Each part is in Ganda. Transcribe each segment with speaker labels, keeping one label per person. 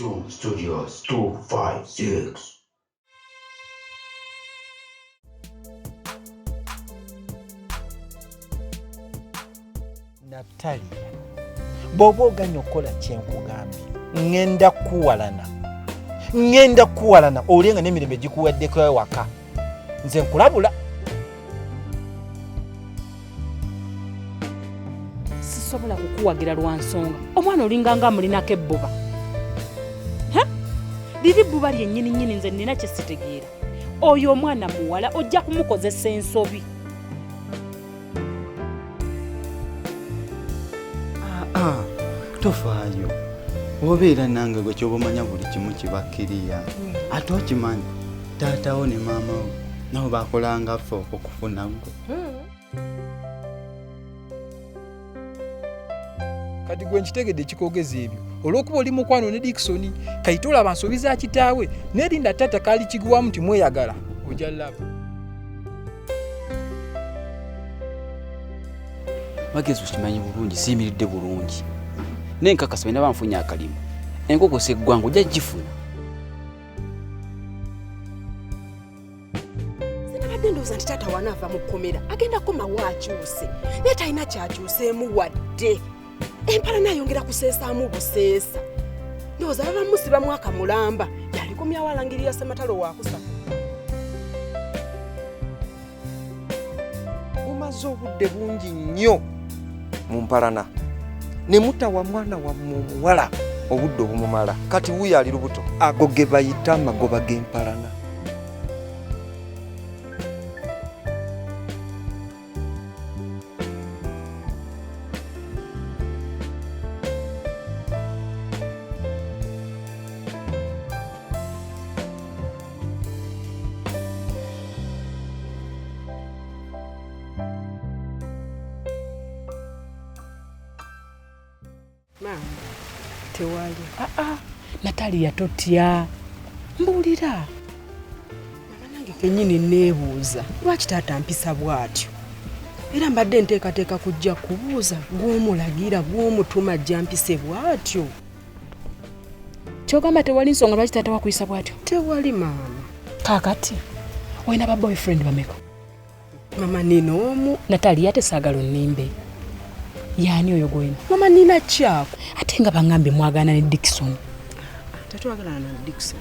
Speaker 1: Zoom Studios 256.
Speaker 2: Natalia, bw'oba oganya okukola kyenkugambye ngenda kuwalana olenga n'emirembe gikuwaddeko ewaka nze nkulabula.
Speaker 3: Sisobola kukuwagira lwa nsonga omwana olinganga amulinako ebbuba. Liri bbuba lyennyini nze nina kye sitegeera. Oyo omwana muwala ojja kumukozesa ensobi.
Speaker 4: Tofaayo obeera nange gwe kyobamanya buli kimu kibakkiriya ate okimanyi taatawo ne maama we nabo bakolanga ffe okukufuna gwe.
Speaker 5: Kati gwe nkitegedde ekikoogeza ebyo olw'okuba oli mukwano ne Dickson kayita olaba nsobi za kitaawe n'erinda taata kaali kiguwamu nti mweyagala ojja laba.
Speaker 6: Magezi okimanyi bulungi siyimiridde bulungi nenkakasa bena banfunye akalimu enkoko seggwangu ojja gifuna.
Speaker 7: Sinabadde ndowooza nti taata wanaava mu kkomera agenda komawo akyuse naye talina kyakyuseemu wadde empala nayongera kuseesaamu buseesa. Ndowooza baba musibamu akamulamba yalikomyawo alangirira Ssematalo waakusa.
Speaker 8: Mumaze obudde bungi nnyo mu mpalana ne mutawa mwana wa muwala obudde obumumala kati wuyo ali lubuto ago ge bayita amagoba g'empalana.
Speaker 7: Tewali.
Speaker 3: Natalia totya. Mbuulira.
Speaker 7: Mama nange kennyini neebuuza lwaki taata mpisa bw'atyo. Era mbadde nteekateeka kujja kubuuza gw'omulagira gw'omutuma ajja mpise bw'atyo.
Speaker 3: Kyogamba tewali nsonga lwaki taata wakuyisa bw'atyo?
Speaker 7: Tewali maama.
Speaker 3: Kaakati olina ba boyfriend bameka?
Speaker 7: Mama nina omu.
Speaker 3: Natalia tesaagala onnimbe. Yani oyo gwena?
Speaker 7: Mama nina kyako.
Speaker 3: Ate nga bangambe mwagana ne Dickson.
Speaker 7: Tatwagalana na Dickson.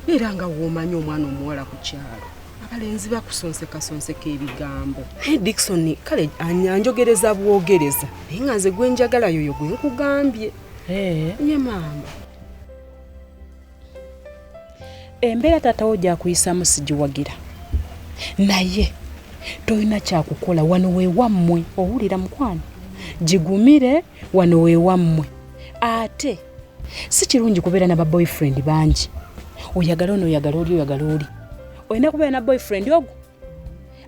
Speaker 7: Era nga woomanyi omwana omuwala ku kyalo. Abalenzi bakusonseka ebigambo. Dickson kale anyanjogereza bwogereza. Naye nga nze gwe njagala yoyo gwe nkugambye. Nye maama.
Speaker 3: Embeera taatawo gy'akuyisaamu sigiwagira. Naye toyina kyakukola wano weewammwe owulira mukwano. Jigumire wano weewammwe. Ate si kirungi kubeera na ba boyfriend bangi. Oyagala ono oyagala oli oyagala oli. Oyina kubeera na boyfriend ogwo.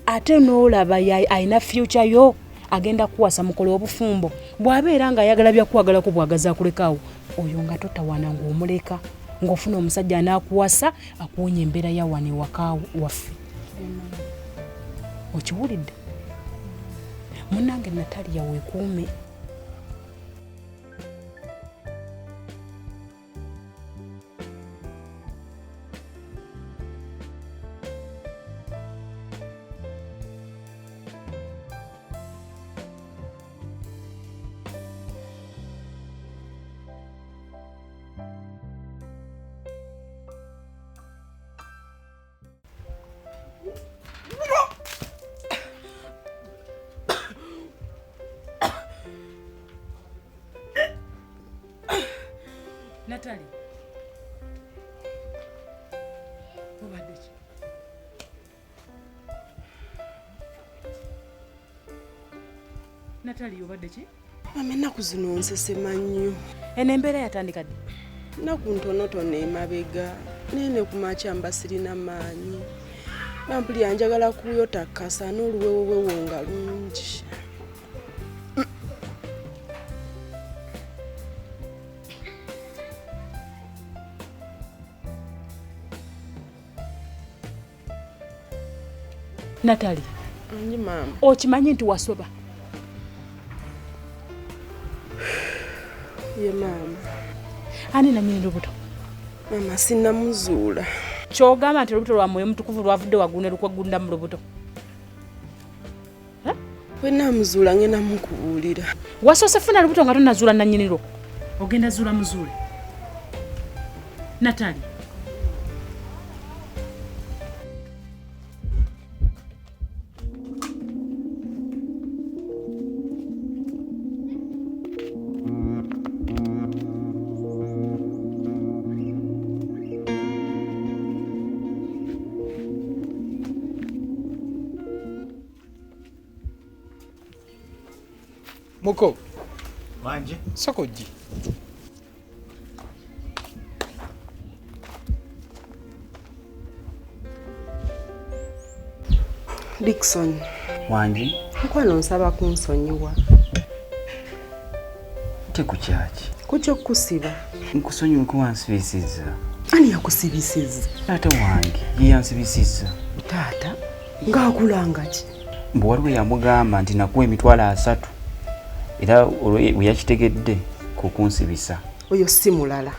Speaker 3: Ate n'olaba ayina future yo agenda kuwasa mukolo obufumbo. Bw'abeera nga ayagala byakuwagalako bwagaza akulekaawo. Oyo nga totawana ng'omuleka ng'ofuna omusajja anaakuwasa akuwonya embeera ya wano ewaka waffe. Okiwulidde? Munnange Natalia weekuume. Natalia. Obadde ki? Natalia obadde ki?
Speaker 7: Mama ennaku zino nsesema nnyo.
Speaker 3: Eno embeera yatandika ddi?
Speaker 7: Nnaku ntonotono emabega nene ku makya mba sirina maanyi. Bampuli anjagala kuyota kasa n'oluwewowewo nga lungi.
Speaker 3: Natalia.
Speaker 7: Anyi mama.
Speaker 3: Okimanyi nti wasoba?
Speaker 7: Ye mama.
Speaker 3: Ani na nyini lubuto?
Speaker 7: Mama sinnamuzuula.
Speaker 3: Kyogamba nti olubuto lwa mwoyo mutukuvu lwavudde waggulu ne lukwagunda mu lubuto.
Speaker 7: Bwe nnamuzuula ngenda mukubuulira.
Speaker 3: Wasoose funa lubuto nga tonnazuula nannyiniro. Ogenda zuula muzuule. Natali.
Speaker 5: Muko.
Speaker 2: Manje.
Speaker 5: Sokoji.
Speaker 7: Dickson.
Speaker 6: Wanji.
Speaker 7: Mukwano nsaba kunsonyiwa.
Speaker 6: Tekukyaki.
Speaker 7: Kucho kusiba.
Speaker 6: Nkusonyiwa kuwansibisiza.
Speaker 7: Ani yakusibisiza?
Speaker 6: Taata wange ye yansibisiza.
Speaker 7: Taata? Ng'akulanga ki?
Speaker 6: Mbu waliwo yamugamba nti nakuwa emitwalo 3 era we yakitegedde ku kunsibisa.
Speaker 7: Oyo si mulala.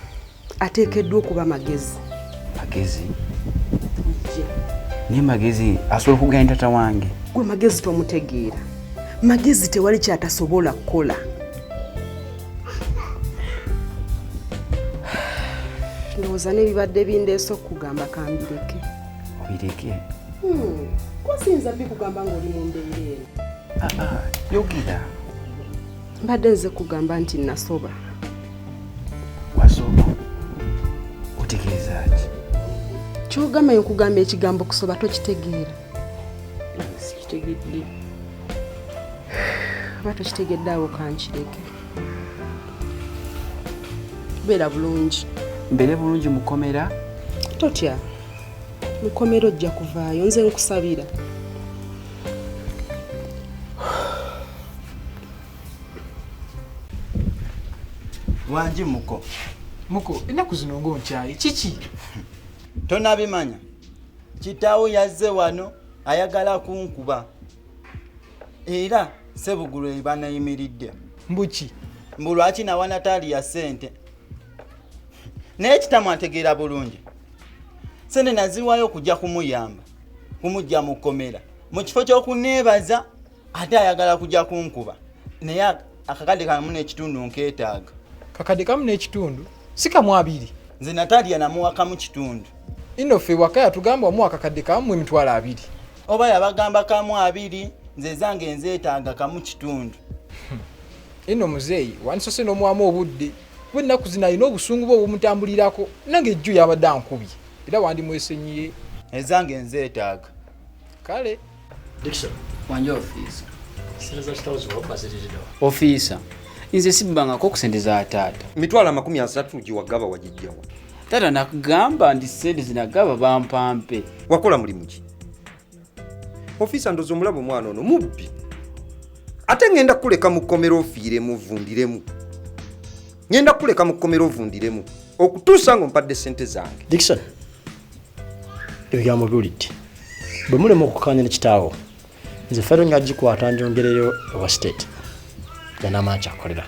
Speaker 7: Ateekeddwa okuba magezi.
Speaker 6: Magezi? Naye magezi asobola okugenda taata wange.
Speaker 7: Gwe magezi tomutegeera. Magezi tewali kyatasobola kukola. Ndowooza n'ebibadde bindeese okugamba kambireke.
Speaker 6: Obireke?
Speaker 7: Kwasinza bikugamba ng'oli mu mbeera eno.
Speaker 6: Yogera.
Speaker 7: Mbadde nze kugamba nti nasoba.
Speaker 6: Wasoba? Otegeeza ki?
Speaker 7: Kyogamba nkugamba ekigambo kusoba tokitegeera.
Speaker 6: Sikitegedde.
Speaker 7: Oba tokitegedde awo kankireke. Beera bulungi.
Speaker 6: Mbeere bulungi mukomera?
Speaker 7: Totya. Mukomera ojja kuvaayo nze nkusabira.
Speaker 4: Wanji Muko.
Speaker 5: Muko, ennaku zino ng'onkyayi kiki?
Speaker 4: Tonabimanya. Kitaawo yazze wano ayagala kunkuba. Era Sebugulu ebanayimiridde.
Speaker 5: Mbuki?
Speaker 4: Mbu lwaki nawa Natalia ya ssente. Naye kitamu ategeera bulungi. Sente naziwayo kujja kumuyamba. Kumujja mu kkomera. Mu kifo ky'okuneebaza ate ayagala kujja kunkuba. Naye akakadde kamu n'ekitundu nkeetaaga.
Speaker 5: Kakadde kamu n'ekitundu? Si kamu 2.
Speaker 4: Nze Natalia namuwa kamu kitundu.
Speaker 5: Ino ffe waka yatugamba omuwa akakadde kamu emitwalo 2.
Speaker 4: Oba yabagamba kamu 2, nze zange nzeetaaga kamu kitundu.
Speaker 5: Ino muzeeyi wanisose n'omwamu obudde. Bwe nnaku zino alina obusungu bwe obumutambulirako nange ejju yabadde ankubye era wandimwesenyiye.
Speaker 4: Ezange nzeetaaga.
Speaker 5: Kale.
Speaker 1: Dickson.
Speaker 6: Wanje ofiisa.
Speaker 1: Sinza kitawuzi wabaziririddewa.
Speaker 6: Ofiisa. Nze sibbangako okusendeza taata.
Speaker 8: Mitwalo 30 giwagaba wagijjawa.
Speaker 6: Taata nakugamba nti sente zinagaba bampampe.
Speaker 8: Wakola mulimu ki? Ofisa ndozo mulabo mwana ono mubbi. Ate ngenda kuleka mu kkomera ofiire muvundiremu. Ngenda kuleka mu kkomera ovundiremu okutuusa ngo mpadde sente zange.
Speaker 1: Dickson. Ebigambo biwulidde. Bwe mulema okukkaanya ne kitaawo nze fero ngagikwata njongereyo ewa state. Yanama kyakolera.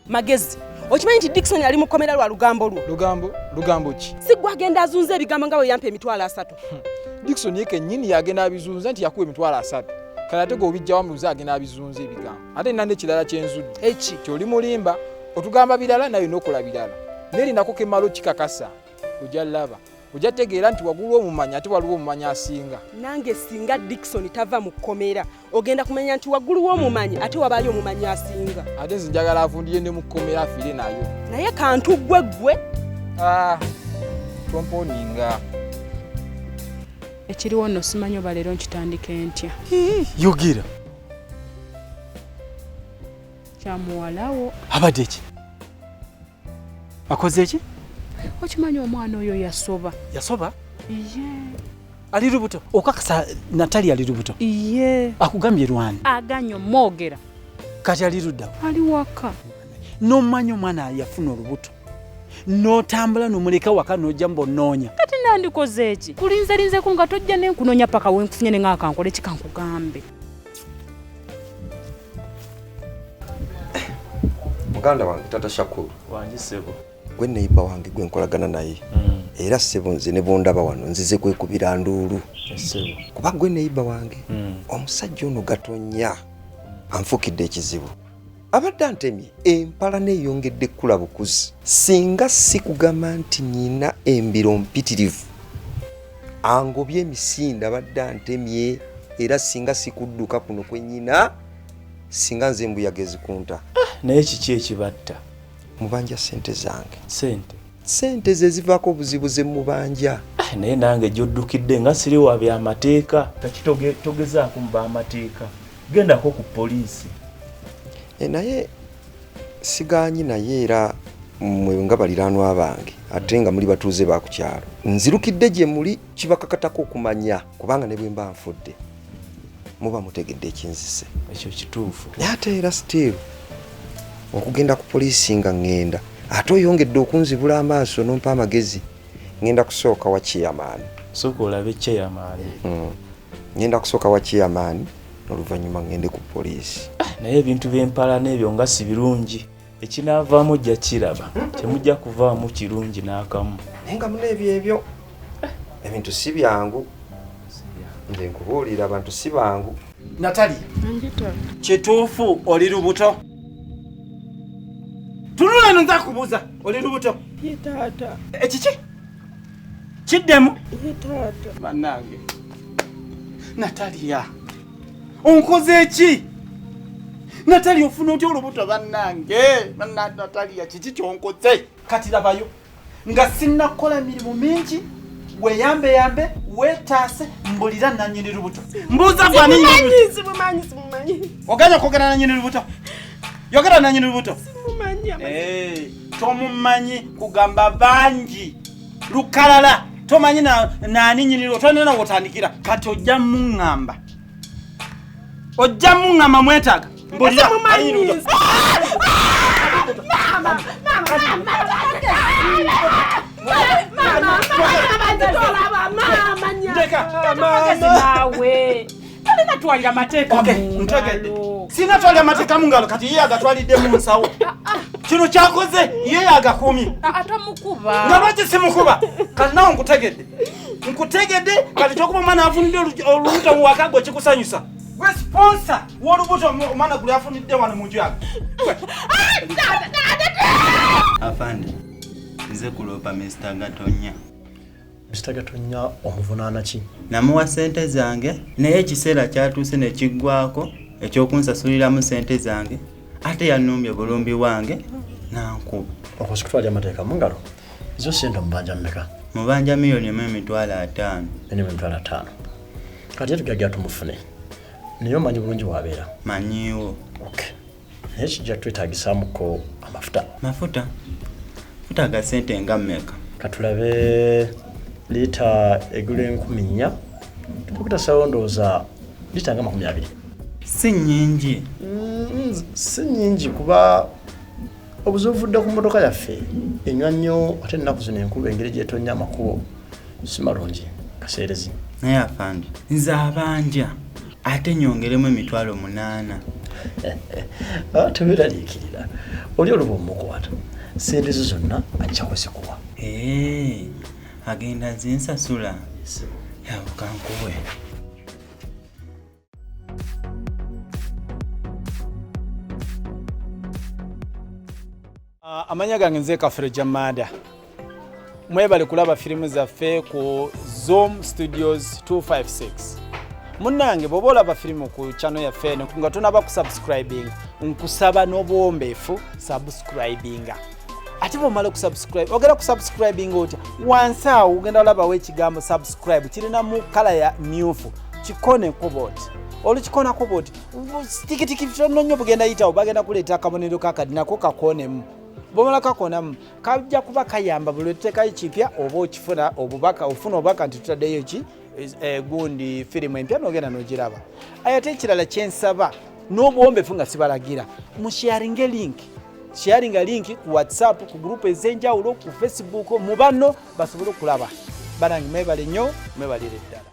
Speaker 7: Magezi. Okimanyi nti Dickson ali mu kkomera lwa lugambo lwo.
Speaker 5: Lugambo ki?
Speaker 7: Si gwe agenda azunza ebigambo nga bwe yampa emitwalo 3.
Speaker 5: Dickson yeke nnyini yagenda abizunza nti yakuwa emitwalo 3. Kale ate g'obijjawo muze agenda abizunza ebigambo. Ate nina n'ekirala kyenzudde.
Speaker 7: Eki?
Speaker 5: Kyoli mulimba otugamba birala nayo n'okola birala. Neri nako kemalo kikakasa. Ojja laba. Ojja tegeera nti wagulu omumanya ate waliwo omumanya asinga.
Speaker 7: Nange singa Dickson tava mu kkomera ogenda kumenya nti wagulu w'omumanyi ate wabaayo omumanyi asinga.
Speaker 5: Ate nze njagala avundiye ne mu kkomera afiire nayo.
Speaker 7: Naye kantu gwe
Speaker 5: Tomponinga.
Speaker 3: Ekiriwo nno simanyi oba leero nkitandike ntya.
Speaker 6: Yogira.
Speaker 3: Kyamuwalawo.
Speaker 6: Abadde ki? Akoze ki?
Speaker 3: Okimanyi omwana oyo yasoba.
Speaker 6: Yasoba?
Speaker 3: Iye.
Speaker 6: Ali lubuto. Okakasa Natalia ali lubuto.
Speaker 3: Iye.
Speaker 6: Akugambye Rwanda.
Speaker 3: Aganyo mwogera.
Speaker 6: Kati ali ludda.
Speaker 3: Ali waka.
Speaker 6: N'omanyi omwana yafuna olubuto. N'otambula n'omuleka waka n'ojja mbonoonya.
Speaker 3: Kati nandikoze ki? Kulinzelinzeko nga tojja n'enkunoonya paka wenkufunye ne ng'akankole kikankugambe.
Speaker 8: Muganda wange tata Shakuru.
Speaker 6: Wangi sebo.
Speaker 8: Gwe neiba wange gwe nkolagana naye. Era sebo nze ne bondaba wano nzize kwekubira nduulu.
Speaker 6: Sebo.
Speaker 8: Kuba gwe neiba wange. Omusajja ono Gatonnya anfukidde ekizibu. Abadde antemye empala neeyongedde kkula bukuzi. Singa si kugamba nti nnyina embiro mpitirivu. Angobye emisinda abadde antemye era singa si kudduka kuno kwe nnyina singa nze embuyaga ezikunta.
Speaker 9: Naye kiki ekibatta?
Speaker 8: Mubanja sente zange.
Speaker 9: Sente?
Speaker 8: Sente ze zivaako obuzibu ze mubanja.
Speaker 9: Naye nange gy'oddukidde nga siri wa by'amateeka. Togezaako mu b'amateeka. Gendako ku poliisi.
Speaker 8: Naye sigaanyi naye era mwe nga baliraanwa bange ate nga muli batuuze ba ku kyalo. Nzirukidde gye muli kibakakatako okumanya kubanga ne bwe mba nfudde muba mutegedde ekinzise.
Speaker 9: Ekyo kituufu.
Speaker 8: Naye ate era still okugenda ku poliisi nga ngenda ate oyongedde okunzibula amaaso nompa amagezi. Ngenda kusooka wa chairman.
Speaker 9: Sooka olabe chairman.
Speaker 8: Ngenda kusooka wa chairman n'oluvannyuma ngende ku poliisi.
Speaker 9: Naye ebintu by'empala n'ebyo nga si birungi. Ekinaavaamu ojja kiraba. Temujja kuvaamu kirungi n'akamu.
Speaker 8: Naye nga muneebyo ebyo ebintu si byangu. Nze nkubuulira abantu si bangu.
Speaker 6: Natalia.
Speaker 3: Njita.
Speaker 6: Kituufu oli lubuto. Tunula eno nza kubuuza oli lubuto.
Speaker 7: Ye taata.
Speaker 6: Ekiki? Kiddemu?
Speaker 7: Ye taata.
Speaker 6: Bannange. Natalia. Onkoze ki? Natalia ofuna otya olubuto bannange? Natalia kiki kyonkoze? Kati labayo. Nga sinnakola mirimu mingi. Weyambe wetaase mbulira nanyini lubuto. Mbuuza bwani
Speaker 7: Simumanyi.
Speaker 6: Oganya kwogera nanyini lubuto. Yogera nanyini lubuto.
Speaker 7: Simumanyi.
Speaker 6: Tomumanyi kugamba bangi. Lukalala. Tomanyi nani nyini lubuto nena wotandikira. Kati ojja mungamba. Ojja mungamba mwetaga. Mbulira nanyini lubuto. Mama.
Speaker 3: Natwalira mateeka
Speaker 6: mungalo. Sinatwalira mateeka mungalo kati ye agatwalidde mu nsawo. Kino kyakoze ye agakumye.
Speaker 3: Atamukuba.
Speaker 6: Nga lwaki simukuba? Kati nawe nkutegedde kati kyokuba omwana afunidde olubuto mu waka gwe kikusanyusa. Gwe sponsor w'olubuto omwana guli afunidde wano mu nju yako.
Speaker 4: Afande, nze kulopa Mr. Gatonnya.
Speaker 1: Mr. Gatonnya omuvunaana ki?
Speaker 4: Namuwa sente zange naye ekiseera kyatuuse ne kiggwako ekyokunsasuliramu sente zange ate yanumbye bulumbi wange nankuba.
Speaker 1: Okuzikutwalira amateeka mu ngalo. Izo sente mubanja mmeka?
Speaker 4: Mubanja $1,500,000.
Speaker 1: $5,000. Kati tugajja tumufune. Naye omanyi bulungi wabeera?
Speaker 4: Manyiwo.
Speaker 1: Okay. Naye kijja twetaagisaamuko amafuta.
Speaker 4: Mafuta? Futa ga sente nga mmeka?
Speaker 1: Katulabe lita egula 4,000. Tukutasawo ndowooza lita nga 20.
Speaker 4: Si nnyingi.
Speaker 1: Si nnyingi kuba obuzovudde ku mmotoka yaffe enywa nnyo ate ennaku zino enkuba engeri gyetonya amakubo si malungi kaseerezi.
Speaker 4: Naye afande nze abanja ate nyongeremu $8,000.
Speaker 1: Teweeraliikirira oli oluba omukwata sente zo zonna ajja kuzikuwa.
Speaker 4: Agenda zinsasula yabukankuwe.
Speaker 5: Amanya gange nze Kafere Jamada. Mwebale kulaba firimu zaffe ku Zoom Studios 256. Munnange bw'oba olaba firimu ku channel yaffe eno nga tonaba kusubscribinga nkusaba n'obwombeefu subscribinga. ate bw'omala okusubscribe ogenda kusubscribing otya wansi awo ogenda olabawo ekigambo subscribe kirina mu kala ya myufu kikoneko bwoti olukikonako bwoti tikitiki tono nnyo bugenda yitawo bagenda kuleeta akabonero kakadi nako kakonemu bw'omala kakonamu kajja kuba kayamba buli lwetuteekayo kipya oba okifuna obubaka ofuna obubaka nti tutaddeyo ki gundi firimu empya n'ogenda n'ogiraba ate ekirala kyensaba n'obuwombefu nga sibalagira musharinge link ku whatsapp ku group ez'enjawulo ku facebook mu banno basobole okulaba banange mwebale nnyo mwebalire ddala